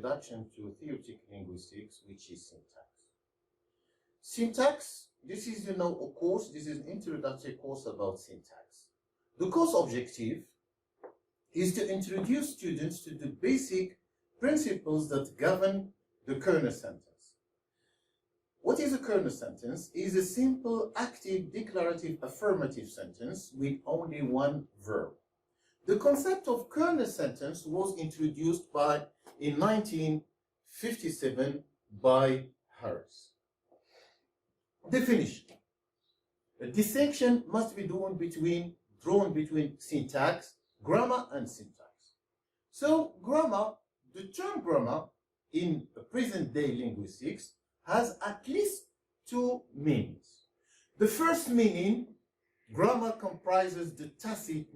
introduction to theoretic linguistics, which is syntax. Syntax, this is, a course, this is an introductory course about syntax. The course objective is to introduce students to the basic principles that govern the kernel sentence. What is a kernel sentence? It is a simple, active, declarative, affirmative sentence with only one verb. The concept of kernel sentence was introduced in 1957 by Harris. Definition. A distinction must be drawn between syntax, grammar, and syntax. So grammar, the term grammar in present-day linguistics has at least two meanings. The first meaning, grammar comprises the tacit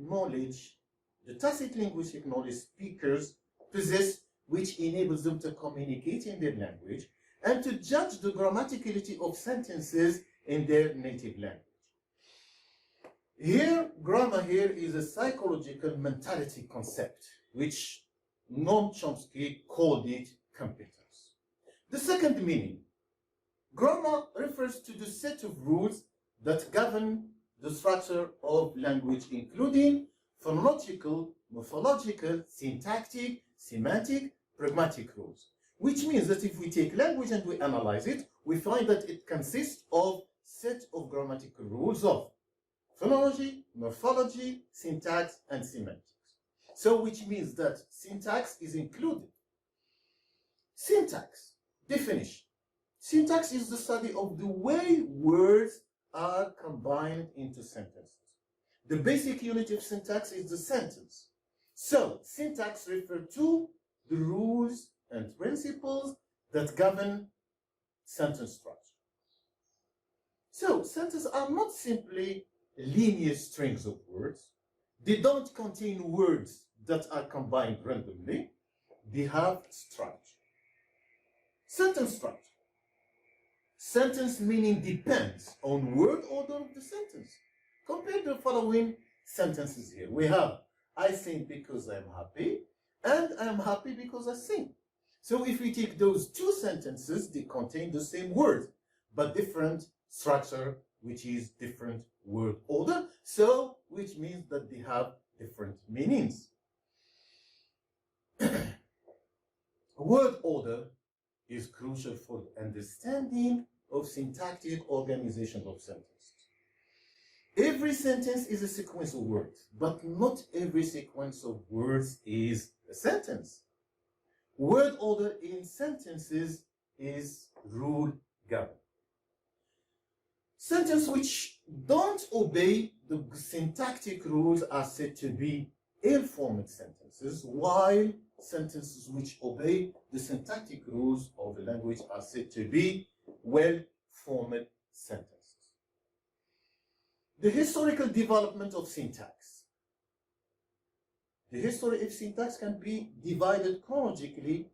linguistic knowledge speakers possess, which enables them to communicate in their language and to judge the grammaticality of sentences in their native language. Grammar here is a psychological mentality concept, which Noam Chomsky called it competence. The second meaning, grammar refers to the set of rules that govern the structure of language, including phonological, morphological, syntactic, semantic, pragmatic rules. Which means that if we take language and we analyze it, we find that it consists of a set of grammatical rules of phonology, morphology, syntax, and semantics. So which means that syntax is included. Syntax, definition. Syntax is the study of the way words are combined into sentences. The basic unit of syntax is the sentence. So syntax refers to the rules and principles that govern sentence structure. So sentences are not simply linear strings of words. They don't contain words that are combined randomly. They have structure. Sentence structure. Sentence meaning depends on word order of the sentence. Compare the following sentences here. We have, I sing because I'm happy, and I'm happy because I sing. So if we take those two sentences, they contain the same word, but different structure, which is different word order, so which means that they have different meanings. Word order is crucial for understanding of syntactic organization of sentences. Every sentence is a sequence of words, but not every sequence of words is a sentence. Word order in sentences is rule governed. Sentences which don't obey the syntactic rules are said to be ill-formed sentences, while sentences which obey the syntactic rules of the language are said to be well-formed sentences. The historical development of syntax. The history of syntax can be divided chronologically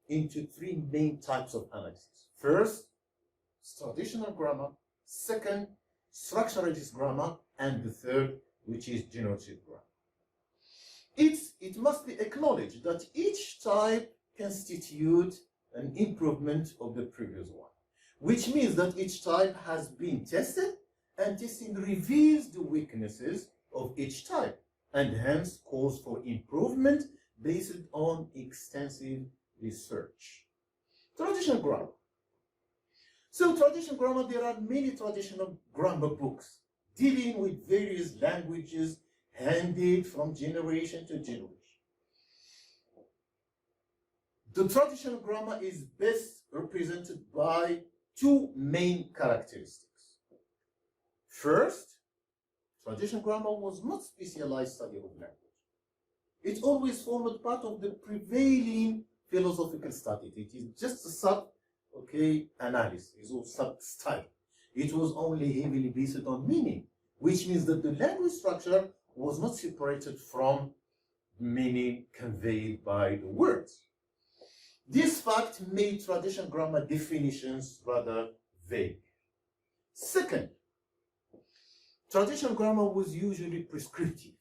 into three main types of analysis. First, traditional grammar. Second, structuralist grammar. And the third, which is generative grammar. It must be acknowledged that each type constitutes an improvement of the previous one, which means that each type has been tested, and testing reveals the weaknesses of each type, and hence calls for improvement based on extensive research. Traditional grammar. So traditional grammar, there are many traditional grammar books dealing with various languages handed from generation to generation. The traditional grammar is best represented by two main characteristics. First, traditional grammar was not specialized study of language. It always formed part of the prevailing philosophical study. It is just a analysis or sub-study. It was only heavily based on meaning, which means that the language structure was not separated from meaning conveyed by the words. This fact made traditional grammar definitions rather vague. Second, traditional grammar was usually prescriptive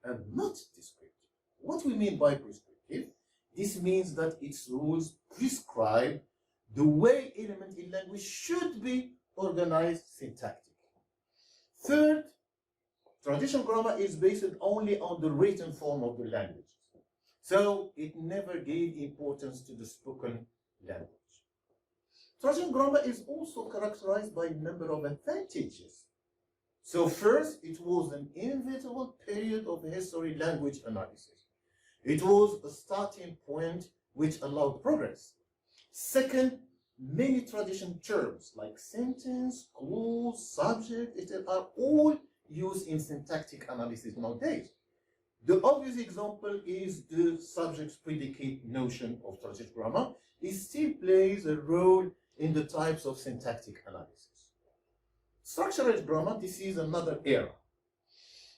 and not descriptive. What we mean by prescriptive This means that its rules prescribe the way elements in language should be organized syntactically. Third, traditional grammar is based only on the written form of the language. So it never gave importance to the spoken language. Traditional grammar is also characterized by a number of advantages. So first, it was an inevitable period of history language analysis. It was a starting point which allowed progress. Second, many traditional terms like sentence, clause, subject, etc. are all used in syntactic analysis nowadays. The obvious example is the subject-predicate notion of traditional grammar. It still plays a role in the types of syntactic analysis. Structural grammar, this is another era.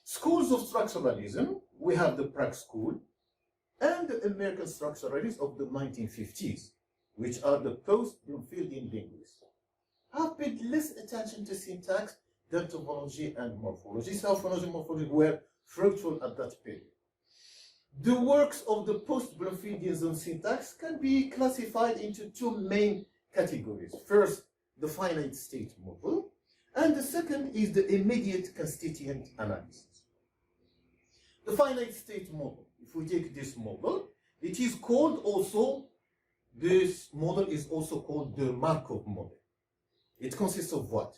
Schools of structuralism, we have the Prague School and the American structuralists of the 1950s, which are the post-Bloomfieldian linguists, have paid less attention to syntax than to phonology and morphology. So phonology and morphology were fruitful at that period. The works of the post-Bloomfieldians on syntax can be classified into two main categories. First, the finite state model, and the second is the immediate constituent analysis. The finite state model, if we take this model, it is called also, this model is also called the Markov model. It consists of what?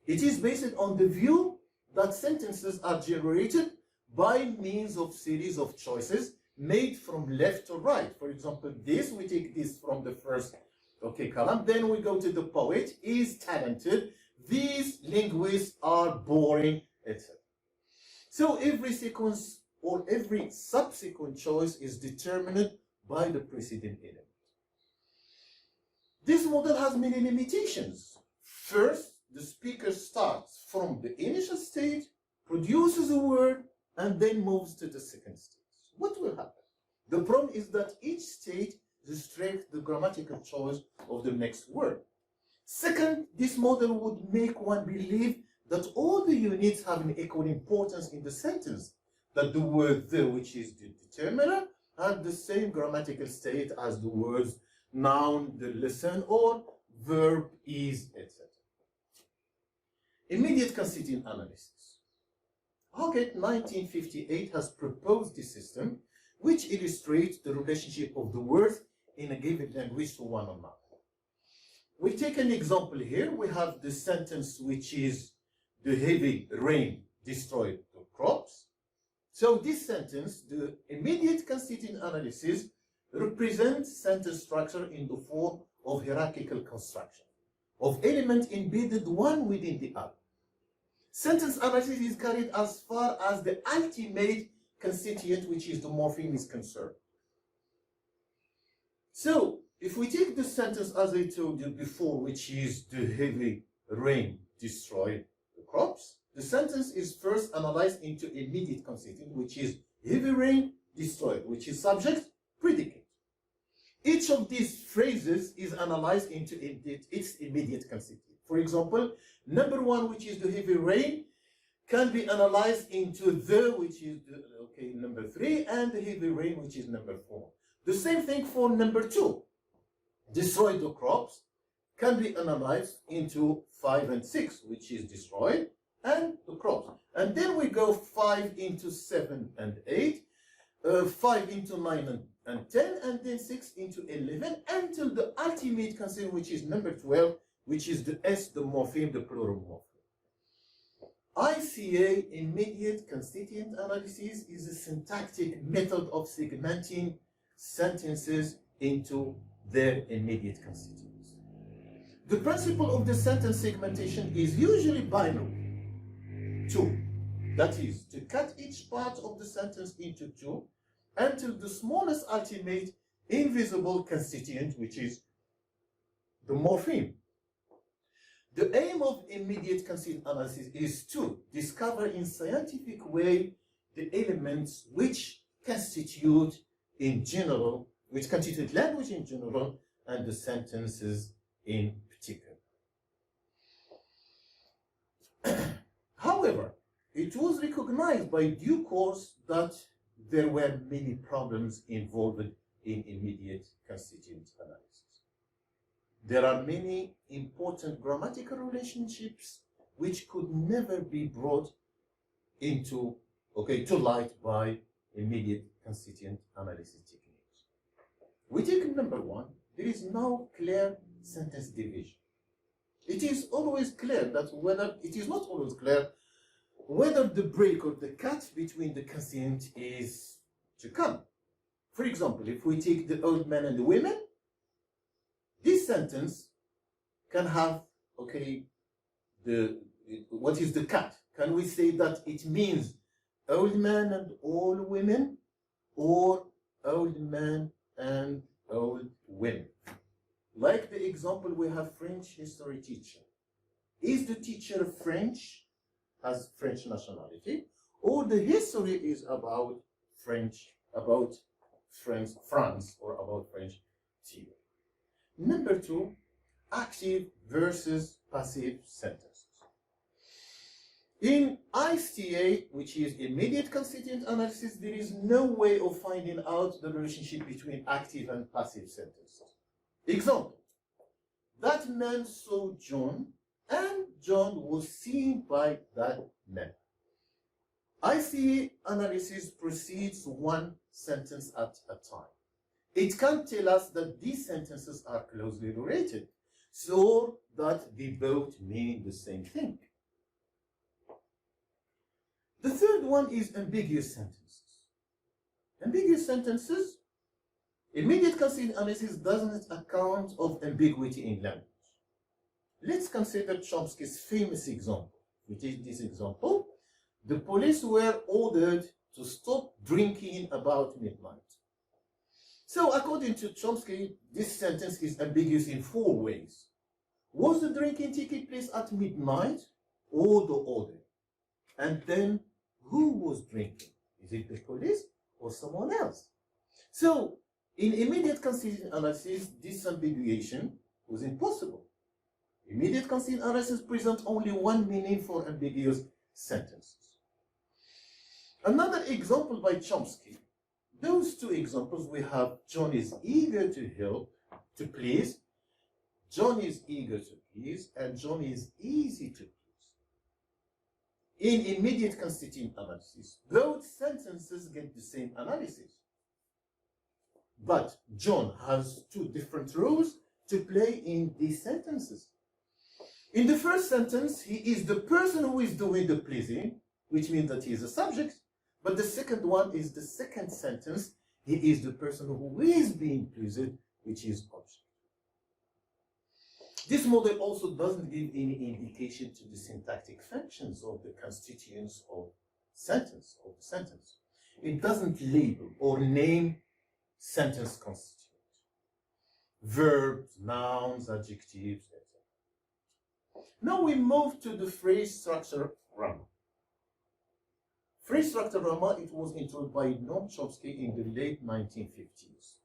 It is based on the view that sentences are generated by means of series of choices made from left to right. For example, this, we take this from the first column, then we go to the poet, is talented, these linguists are boring, etc. So every sequence or every subsequent choice is determined by the preceding element. This model has many limitations. First, the speaker starts from the initial stage, produces a word, and then moves to the second stage. What will happen? The problem is that each stage restricts the grammatical choice of the next word. Second, this model would make one believe that all the units have an equal importance in the sentence, that the word the, which is the determiner, has the same grammatical state as the words noun, the lesson, or verb, is, etc. Immediate constituent analysis. Hoggett, 1958, has proposed this system, which illustrates the relationship of the words in a given language to one another. We take an example here. We have the sentence which is the heavy rain destroyed the crops. So this sentence, the immediate constituent analysis, represents sentence structure in the form of hierarchical construction of elements embedded one within the other. Sentence analysis is carried as far as the ultimate constituent, which is the morpheme, is concerned. So, if we take the sentence as I told you before, which is the heavy rain destroyed the crops, the sentence is first analyzed into immediate constituent, which is heavy rain destroyed, which is subject, predicate. Each of these phrases is analyzed into its immediate constituent. For example, number one, which is the heavy rain, can be analyzed into the, which is the, number three, and the heavy rain, which is number four. The same thing for number two. Destroyed the crops can be analyzed into 5 and 6, which is destroyed, and the crops. And then we go 5 into 7 and 8, 5 into 9 and 10, and then 6 into 11, until the ultimate constituent, which is number 12, which is the S, the morpheme, the plural morpheme. ICA, immediate constituent analysis, is a syntactic method of segmenting sentences into their immediate constituents. The principle of the sentence segmentation is usually binary. 2. That is, to cut each part of the sentence into 2 until the smallest ultimate invisible constituent, which is the morpheme. The aim of immediate constituent analysis is to discover in scientific way the elements which constitute in general, which constitute language in general, and the sentences in particular. However, it was recognized by due course that there were many problems involved in immediate constituent analysis. There are many important grammatical relationships which could never be brought into, to light by immediate constituent analysis techniques. We take number one, there is no clear sentence division. It is always clear that it is not always clear whether the break or the cut between the constituent is to come. For example, if we take the old men and the women, this sentence can have, what is the cut? Can we say that it means old men and old women, or old men and old women? Like the example, we have French history teacher. Is the teacher French, has French nationality, or the history is about France, or about French theory? Number two, active versus passive sentences. In ISTA, which is immediate constituent analysis, there is no way of finding out the relationship between active and passive sentences. Example, that man saw John, and John was seen by that man. ICA analysis proceeds one sentence at a time. It can tell us that these sentences are closely related, so that they both mean the same thing. The third one is ambiguous sentences. Ambiguous sentences, immediate constituent analysis doesn't account of ambiguity in language. Let's consider Chomsky's famous example. We take this example. The police were ordered to stop drinking about midnight. So according to Chomsky, this sentence is ambiguous in four ways. Was the drinking taking place at midnight or the order? And then, who was drinking? Is it the police or someone else? So, in immediate constituent analysis, this ambiguation was impossible. Immediate constituent analysis presents only one meaning for ambiguous sentences. Another example by Chomsky. Those two examples we have, John is eager to help, to please. John is eager to please, and John is easy to please. In immediate constituent analysis, both sentences get the same analysis. But John has two different roles to play in these sentences. In the first sentence, he is the person who is doing the pleasing, which means that he is a subject. But the second one is the second sentence, he is the person who is being pleased, which is object. This model also doesn't give any indication to the syntactic functions of the constituents of the sentence. It doesn't label or name sentence constituents, verbs, nouns, adjectives, etc. Now we move to the phrase structure grammar. Phrase structure grammar, it was introduced by Noam Chomsky in the late 1950s.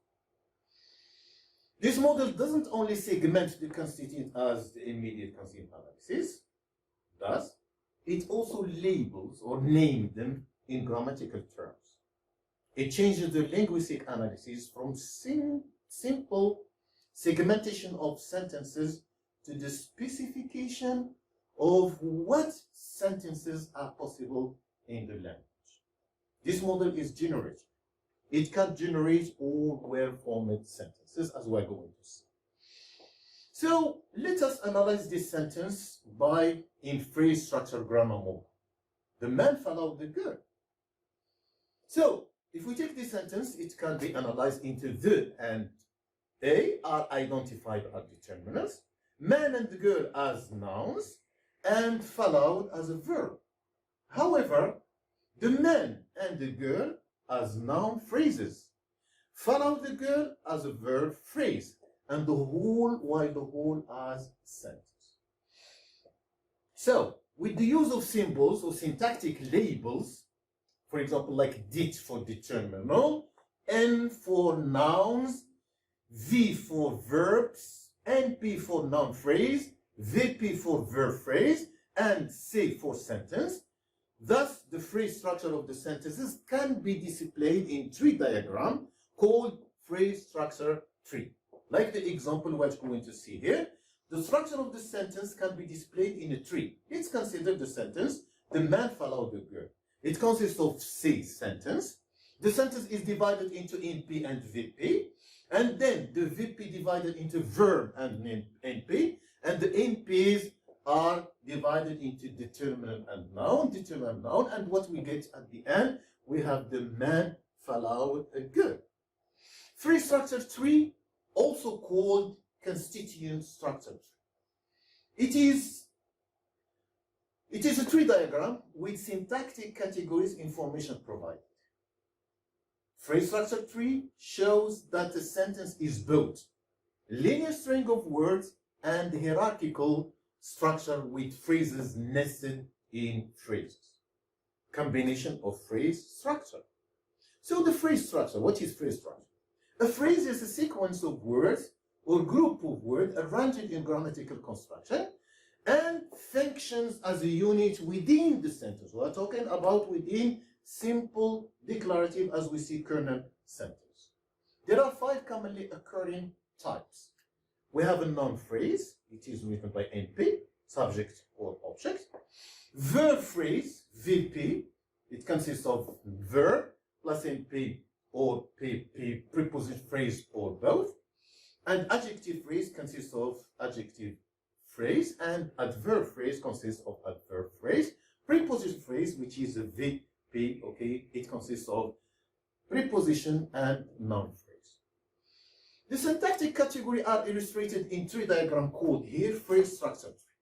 This model doesn't only segment the constituent as the immediate constituent analysis, it also labels or names them in grammatical terms. It changes the linguistic analysis from simple segmentation of sentences to the specification of what sentences are possible in the language. This model is generative. It can generate all well-formed sentences, as we're going to see. So let us analyze this sentence in phrase structure grammar mode. The man followed the girl. So if we take this sentence, it can be analyzed into the and a are identified as determinants, man and the girl as nouns, and followed as a verb. However, the man and the girl as noun phrases, follow the girl as a verb phrase, and the whole as sentence. So, with the use of symbols or syntactic labels, for example, like dit for determinant, N for nouns, V for verbs, NP for noun phrase, VP for verb phrase, and C for sentence. Thus, the phrase structure of the sentences can be displayed in tree diagram called phrase structure tree. Like the example we're going to see here, the structure of the sentence can be displayed in a tree. It's considered the sentence, the man followed the girl. It consists of C sentence. The sentence is divided into NP and VP, and then the VP divided into verb and NP, and the NPs are divided into determinant and noun, and what we get at the end, we have the man followed a girl. Phrase structure tree, also called constituent structure. It is a tree diagram with syntactic categories information provided. Phrase structure tree shows that a sentence is both linear string of words and hierarchical structure with phrases nested in phrases. Combination of phrase structure. So the phrase structure, what is phrase structure? A phrase is a sequence of words or group of words arranged in grammatical construction and functions as a unit within the sentence. We are talking about within simple declarative, as we see kernel sentence. There are 5 commonly occurring types. We have a noun phrase, it is written by NP, subject or object. Verb phrase, VP, it consists of verb plus NP or PP, preposition phrase or both. And adjective phrase consists of adjective phrase, and adverb phrase consists of adverb phrase. Preposition phrase, which is a VP, okay, it consists of preposition and noun phrase. The syntactic category are illustrated in tree diagram called here phrase structure tree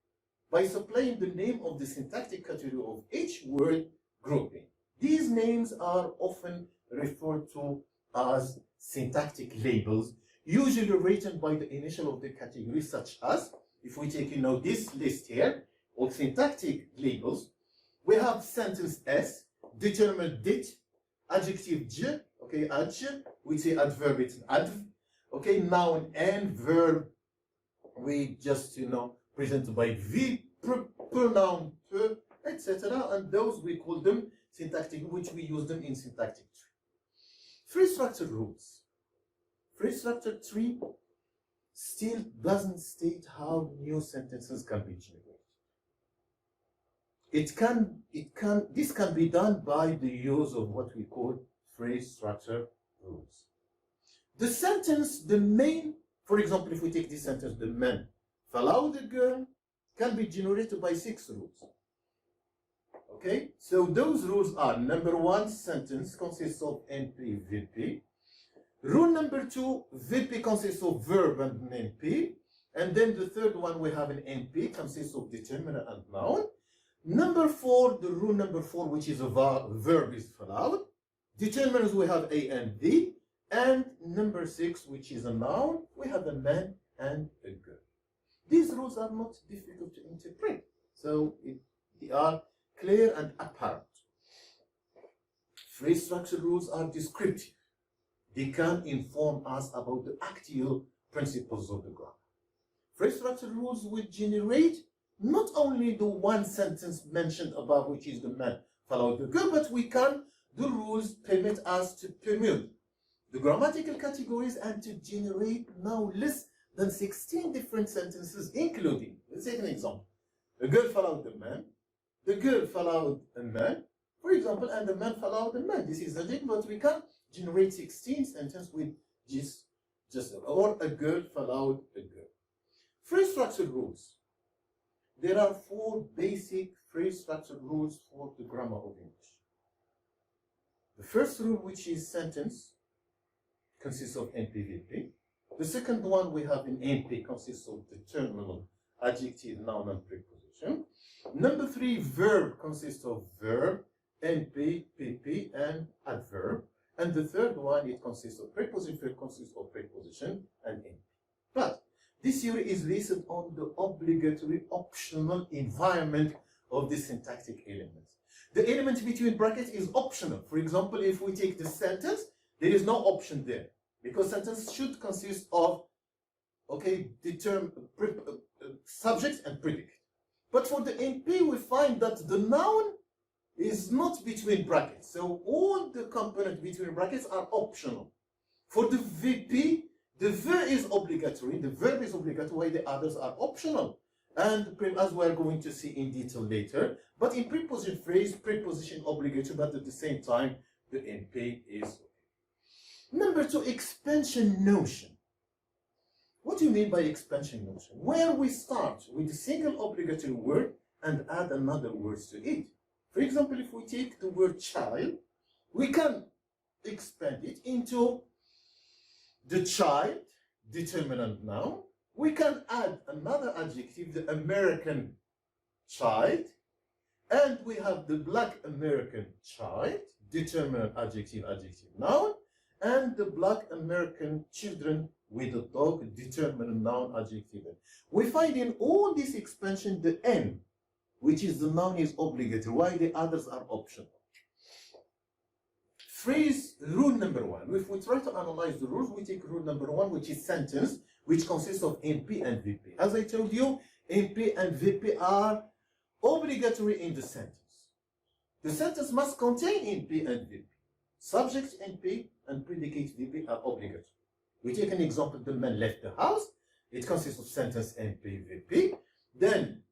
by supplying the name of the syntactic category of each word grouping. These names are often referred to as syntactic labels, usually written by the initial of the category, such as, if we take, this list here of syntactic labels, we have sentence S, determinant dit, adjective j, okay, adj, we say adverb, it's adv, okay, noun and verb, we just, presented by v, pronoun per, etc. And those we call them syntactic, which we use them in syntactic tree. Phrase structure rules. Phrase structure tree still doesn't state how new sentences can be generated. This can be done by the use of what we call phrase structure rules. The sentence, the main, for example, if we take this sentence, the man followed the girl, can be generated by 6 rules. Okay, so those rules are: number 1, sentence consists of NP, VP. Rule number 2, VP consists of verb and NP. And then the third one, we have an NP, consists of determinant and noun. Number 4, the rule number 4, which is a verb, is followed. Determinants, we have A and V. And number 6, which is a noun, we have a man and a girl. These rules are not difficult to interpret, so they are clear and apparent. Phrase structure rules are descriptive. They can inform us about the actual principles of the grammar. Phrase structure rules will generate not only the one sentence mentioned above, which is the man followed the girl, but the rules permit us to permute the grammatical categories and to generate now less than 16 different sentences, including, let's take an example. A girl followed the man, the girl followed a man, for example, and the man followed the man. This is the thing, but we can generate 16 sentences with or a girl followed a girl. Phrase structure rules. There are 4 basic phrase structure rules for the grammar of English. The first rule, which is sentence, consists of NP-VP. The second one we have in NP consists of determinant, adjective, noun, and preposition. Number 3, verb consists of verb, NP, PP, and adverb. And the third one, it consists of preposition, consists of preposition and NP. But this theory is based on the obligatory optional environment of the syntactic elements. The element between brackets is optional. For example, if we take the sentence, there is no option there, because sentence should consist of, subject and predicate. But for the NP, we find that the noun is not between brackets. So all the components between brackets are optional. For the VP, the verb is obligatory. The verb is obligatory, while the others are optional. And as we are going to see in detail later, but in preposition phrase, preposition obligatory, but at the same time, the NP is. Number 2, expansion notion. What do you mean by expansion notion? Where we start with a single obligatory word and add another word to it. For example, if we take the word child, we can expand it into the child, determinant noun. We can add another adjective, the American child, and we have the black American child, determinant adjective, adjective noun, and the black American children with a dog, determinant noun, adjective. We find in all this expansion the N, which is the noun, is obligatory, while the others are optional. Phrase rule number 1. If we try to analyze the rules, we take rule number 1, which is sentence, which consists of NP and VP. As I told you, NP and VP are obligatory in the sentence. The sentence must contain NP and VP. Subject NP and predicate VP are obligatory. We take an example, the man left the house. It consists of sentence NP, VP. Then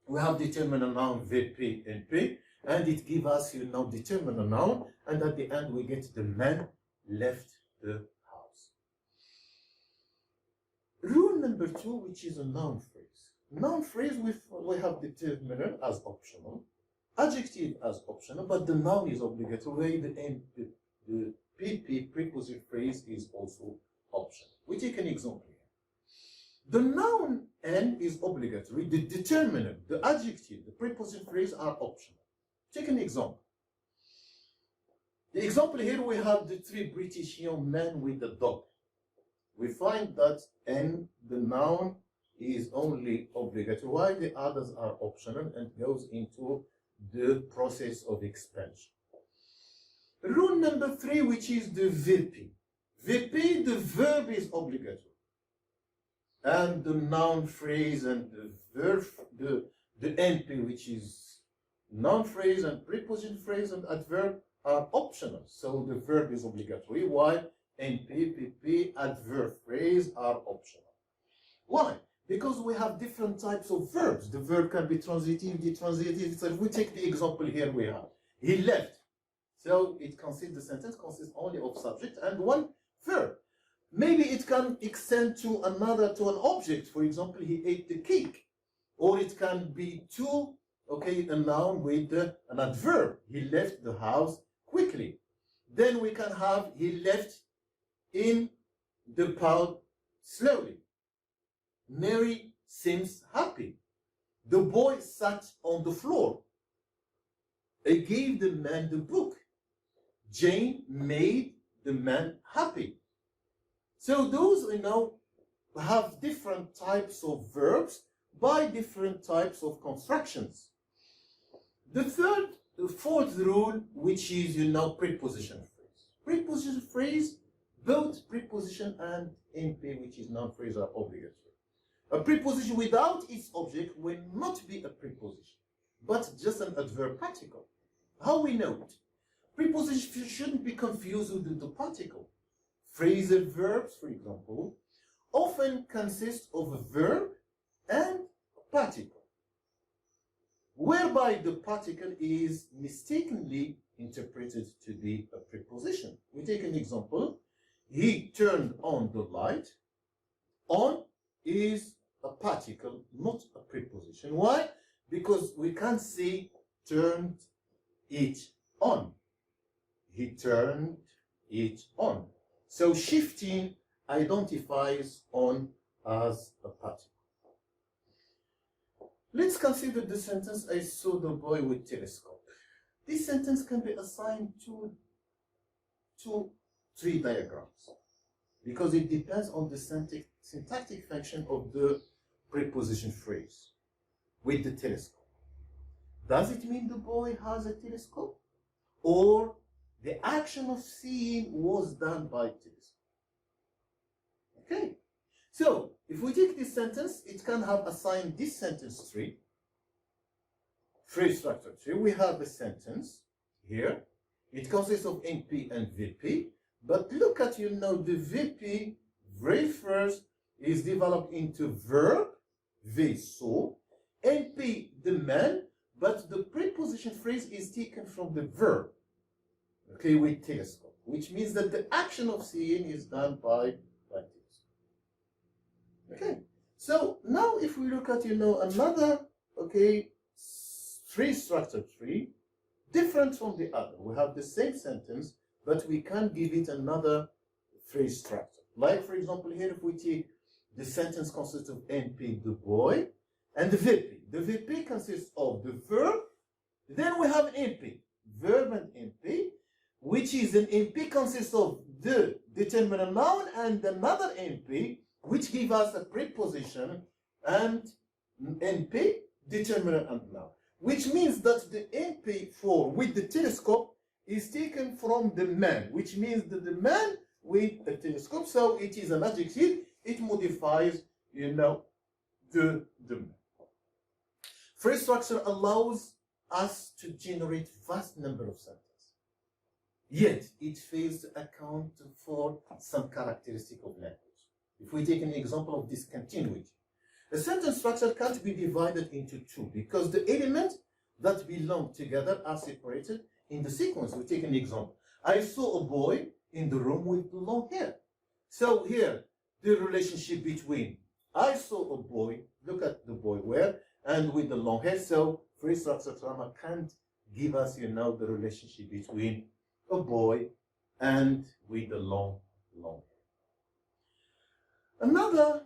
we have determinant noun VP, NP, and it gives us, determinant noun, and at the end we get the man left the house. Rule number 2, which is a noun phrase. Noun phrase, we have determinant as optional, adjective as optional, but the noun is obligatory. The PP, preposition phrase, is also optional. We take an example here. The noun N is obligatory. The determinant, the adjective, the preposition phrase are optional. Take an example. The example here, we have the 3 British young men with the dog. We find that N, the noun, is only obligatory, while the others are optional, and goes into the process of expansion. Rule number 3, which is the VP. VP, the verb is obligatory. And the noun phrase and the verb, the NP, which is noun phrase and preposition phrase and adverb, are optional. So the verb is obligatory, while NP, PP, adverb phrase are optional. Why? Because we have different types of verbs. The verb can be transitive, detransitive. So if we take the example here, we have he left. So it consists, the sentence consists only of subject and one verb. Maybe it can extend to an object. For example, he ate the cake. Or it can be a noun with an adverb. He left the house quickly. Then we can have he left in the pub slowly. Mary seems happy. The boy sat on the floor. I gave the man the book. Jane made the man happy. So those, have different types of verbs by different types of constructions. The fourth rule, which is, preposition phrase. Preposition phrase, both preposition and NP, which is noun phrase, are obligatory. A preposition without its object will not be a preposition, but just an adverb particle. How we know it? Preposition shouldn't be confused with the particle. Phrasal verbs, for example, often consist of a verb and a particle, whereby the particle is mistakenly interpreted to be a preposition. We take an example. He turned on the light. On is a particle, not a preposition. Why? Because we can't say turned it on. He turned it on. So shifting identifies on as a particle. Let's consider the sentence, I saw the boy with telescope. This sentence can be assigned to 3 diagrams because it depends on the syntactic function of the preposition phrase with the telescope. Does it mean the boy has a telescope? Or the action of seeing was done by telescope? Okay. So, if we take this sentence, it can have assigned this sentence tree, phrase structure tree. We have a sentence here. It consists of NP and VP. But look at, the VP very first is developed into verb, vaisseau, NP, the man, but the preposition phrase is taken from the verb, okay, with telescope, which means that the action of seeing is done by telescope. Okay, so now if we look at, another, okay, phrase structure tree, different from the other. We have the same sentence, but we can give it another phrase structure. Like, for example, here, if we take the sentence consists of NP, the boy, and the VP. The VP consists of the verb, then we have NP, verb and NP, which is an NP consists of the determinate noun and another NP, which give us a preposition and NP, determinate and noun. Which means that the NP for with the telescope is taken from the man, which means that the man with a telescope, so it is an adjective, it modifies, the man. Phrase structure allows us to generate vast number of sentences. Yet, it fails to account for some characteristic of language. If we take an example of discontinuity, a sentence structure can't be divided into two because the elements that belong together are separated in the sequence. We take an example. I saw a boy in the room with long hair. So here, the relationship between I saw a boy, look at the boy where, and with the long hair. So phrase structure grammar can't give us, the relationship between a boy and with the long hair. Another,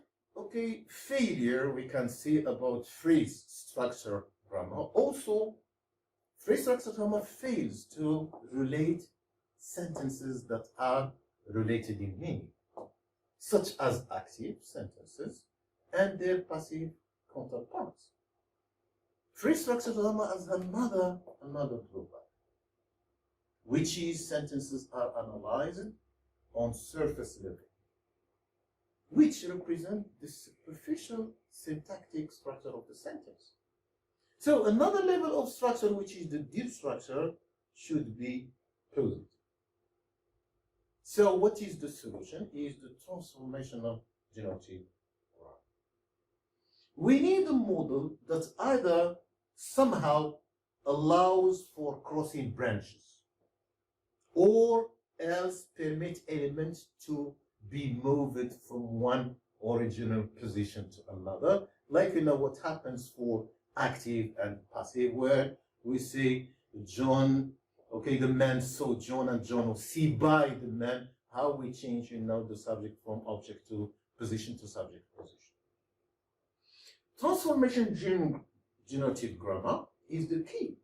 failure we can see about phrase structure grammar. Also, phrase structure grammar fails to relate sentences that are related in meaning, such as active sentences and their passive counterparts. Phrase structure grammar has another drawback, which is sentences are analyzed on surface level, which represent the superficial syntactic structure of the sentence. So another level of structure, which is the deep structure, should be positive. So what is the solution? Is the transformational generative grammar. We need a model that either somehow allows for crossing branches or else permit elements to be moved from one original position to another, like what happens for active and passive, where we say John, the man saw John, and John will see by the man, how we change the subject from object to position to subject position. Transformation generative grammar is the key.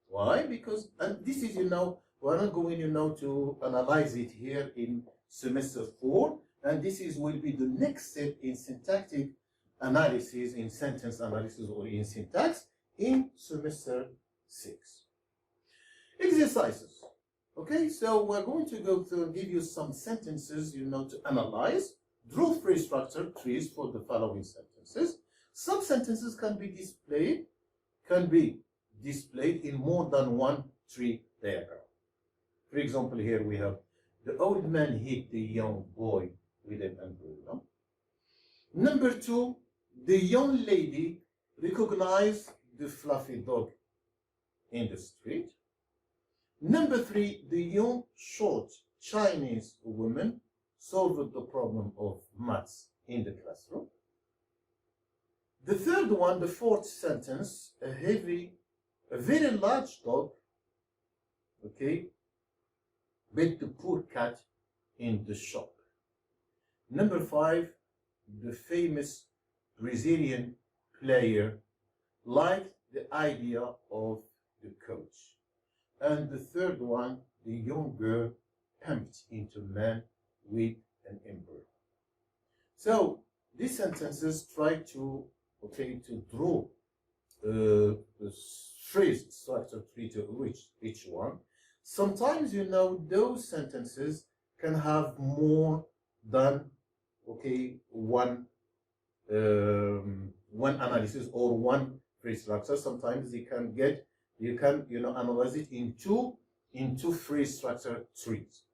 Why? Because, and this is, we're not going, to analyze it here in semester 4, and this will be the next step in syntactic analysis, in sentence analysis, or in syntax in semester 6. Exercises. Okay, so we're going to go through and give you some sentences, to analyze. Draw phrase structure trees for the following sentences. Some sentences can be displayed in more than one tree diagram. For example, here we have the old man hit the young boy with an umbrella. Number 2, the young lady recognized the fluffy dog in the street. Number 3, the young short Chinese woman solved the problem of maths in the classroom. The third one, the fourth sentence, a very large dog, bet the poor cat in the shop. Number 5, the famous Brazilian player liked the idea of the coach. And the third one, the young girl pumped into man with an umbrella. So these sentences try to draw the phrase structure tree to each one. Sometimes, those sentences can have more than, one analysis or one phrase structure. Sometimes you can analyze it in two phrase structure trees.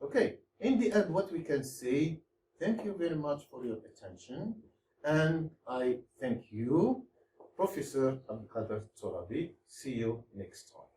Okay, in the end, what we can say, thank you very much for your attention, and I thank you, Professor Abdelkader TOURABI. See you next time.